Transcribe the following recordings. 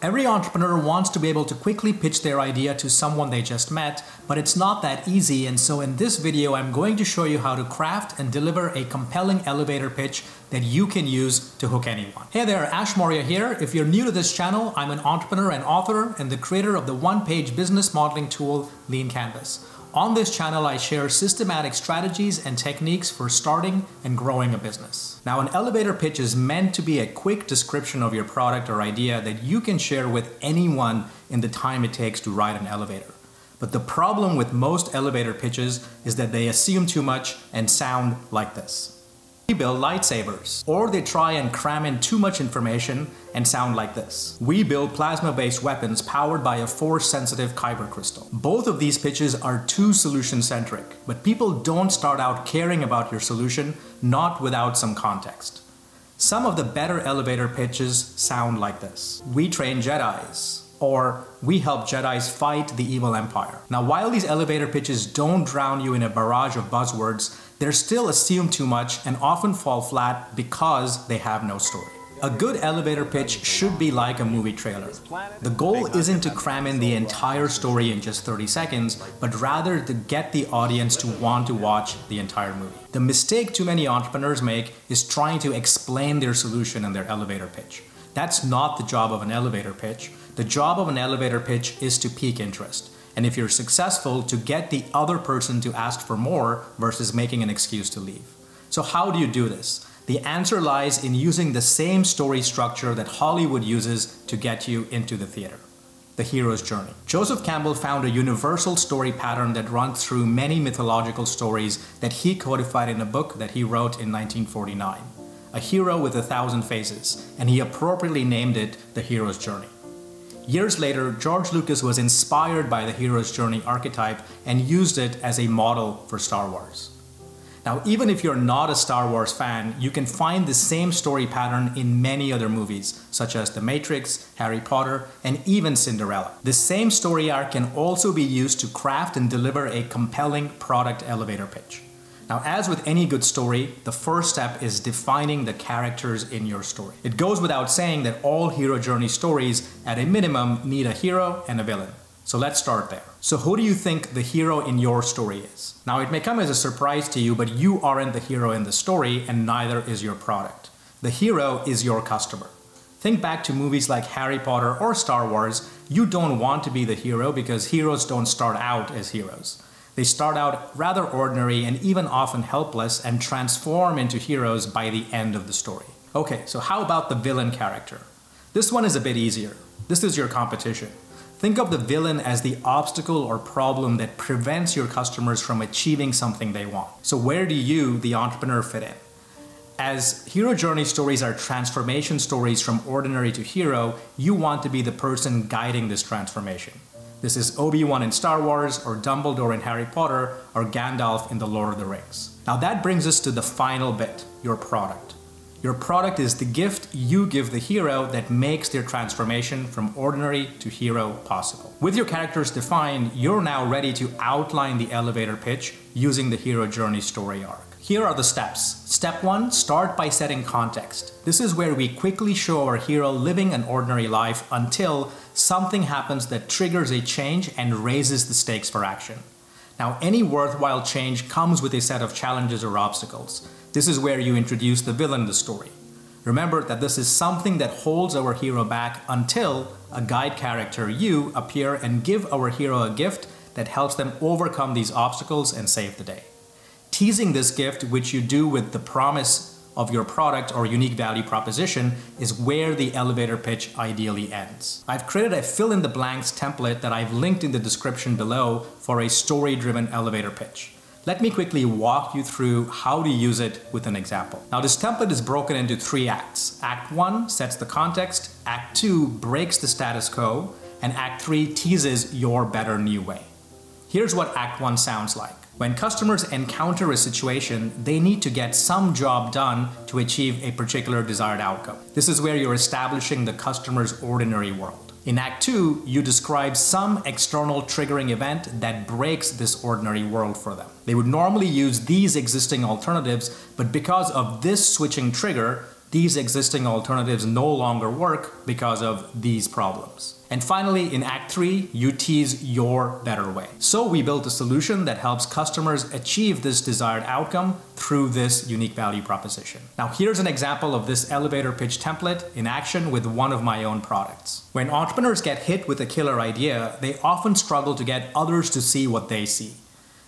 Every entrepreneur wants to be able to quickly pitch their idea to someone they just met, but it's not that easy, and so in this video I'm going to show you how to craft and deliver a compelling elevator pitch that you can use to hook anyone. Hey there, Ash Maurya here. If you're new to this channel, I'm an entrepreneur and author and the creator of the one-page business modeling tool, Lean Canvas. On this channel, I share systematic strategies and techniques for starting and growing a business. Now, an elevator pitch is meant to be a quick description of your product or idea that you can share with anyone in the time it takes to ride an elevator. But the problem with most elevator pitches is that they assume too much and sound like this. We build lightsabers, or they try and cram in too much information and sound like this. We build plasma-based weapons powered by a force-sensitive kyber crystal. Both of these pitches are too solution-centric, but people don't start out caring about your solution, not without some context. Some of the better elevator pitches sound like this. We train Jedis, or we help Jedis fight the evil empire. Now, while these elevator pitches don't drown you in a barrage of buzzwords, they're still assume too much and often fall flat because they have no story. A good elevator pitch should be like a movie trailer. The goal isn't to cram in the entire story in just 30 seconds, but rather to get the audience to want to watch the entire movie. The mistake too many entrepreneurs make is trying to explain their solution in their elevator pitch. That's not the job of an elevator pitch. The job of an elevator pitch is to pique interest. And if you're successful, to get the other person to ask for more versus making an excuse to leave. So how do you do this? The answer lies in using the same story structure that Hollywood uses to get you into the theater. The hero's journey. Joseph Campbell found a universal story pattern that runs through many mythological stories that he codified in a book that he wrote in 1949. A hero with 1,000 faces, and he appropriately named it The Hero's Journey. Years later, George Lucas was inspired by the hero's journey archetype and used it as a model for Star Wars. Now, even if you're not a Star Wars fan, you can find the same story pattern in many other movies, such as The Matrix, Harry Potter, and even Cinderella. The same story arc can also be used to craft and deliver a compelling product elevator pitch. Now, as with any good story, the first step is defining the characters in your story. It goes without saying that all hero journey stories, at a minimum, need a hero and a villain. So let's start there. So who do you think the hero in your story is? Now, it may come as a surprise to you, but you aren't the hero in the story, and neither is your product. The hero is your customer. Think back to movies like Harry Potter or Star Wars. You don't want to be the hero because heroes don't start out as heroes. They start out rather ordinary and even often helpless and transform into heroes by the end of the story. Okay, so how about the villain character? This one is a bit easier. This is your competition. Think of the villain as the obstacle or problem that prevents your customers from achieving something they want. So where do you, the entrepreneur, fit in? As hero journey stories are transformation stories from ordinary to hero, you want to be the person guiding this transformation. This is Obi-Wan in Star Wars, or Dumbledore in Harry Potter, or Gandalf in The Lord of the Rings. Now that brings us to the final bit, your product. Your product is the gift you give the hero that makes their transformation from ordinary to hero possible. With your characters defined, you're now ready to outline the elevator pitch using the hero journey story arc. Here are the steps. Step 1, start by setting context. This is where we quickly show our hero living an ordinary life until something happens that triggers a change and raises the stakes for action. Now, any worthwhile change comes with a set of challenges or obstacles. This is where you introduce the villain in the story. Remember that this is something that holds our hero back until a guide character, you, appear and give our hero a gift that helps them overcome these obstacles and save the day. Teasing this gift, which you do with the promise of your product or unique value proposition, is where the elevator pitch ideally ends. I've created a fill-in-the-blanks template that I've linked in the description below for a story-driven elevator pitch. Let me quickly walk you through how to use it with an example. Now, this template is broken into 3 acts. Act 1 sets the context, Act 2 breaks the status quo, and Act 3 teases your better new way. Here's what Act 1 sounds like. When customers encounter a situation, they need to get some job done to achieve a particular desired outcome. This is where you're establishing the customer's ordinary world. In Act 2, you describe some external triggering event that breaks this ordinary world for them. They would normally use these existing alternatives, but because of this switching trigger, These existing alternatives no longer work because of these problems. And finally, in Act 3, you tease your better way. So we built a solution that helps customers achieve this desired outcome through this unique value proposition. Now, here's an example of this elevator pitch template in action with one of my own products. When entrepreneurs get hit with a killer idea, they often struggle to get others to see what they see.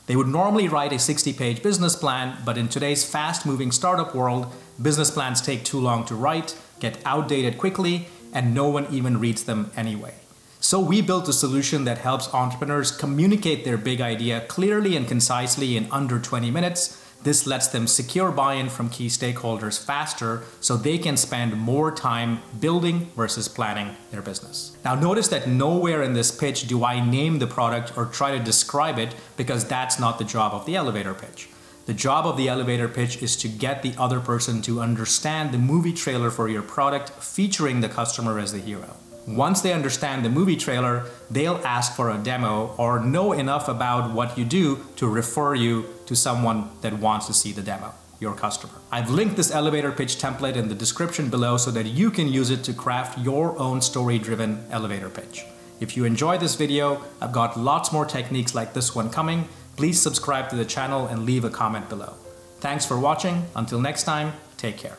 They would normally write a 60-page business plan, but in today's fast-moving startup world, business plans take too long to write, get outdated quickly, and no one even reads them anyway. So we built a solution that helps entrepreneurs communicate their big idea clearly and concisely in under 20 minutes. This lets them secure buy-in from key stakeholders faster so they can spend more time building versus planning their business. Now notice that nowhere in this pitch do I name the product or try to describe it, because that's not the job of the elevator pitch. The job of the elevator pitch is to get the other person to understand the movie trailer for your product featuring the customer as the hero. Once they understand the movie trailer, they'll ask for a demo or know enough about what you do to refer you to someone that wants to see the demo, your customer. I've linked this elevator pitch template in the description below so that you can use it to craft your own story-driven elevator pitch. If you enjoyed this video, I've got lots more techniques like this one coming. Please subscribe to the channel and leave a comment below. Thanks for watching. Until next time, take care.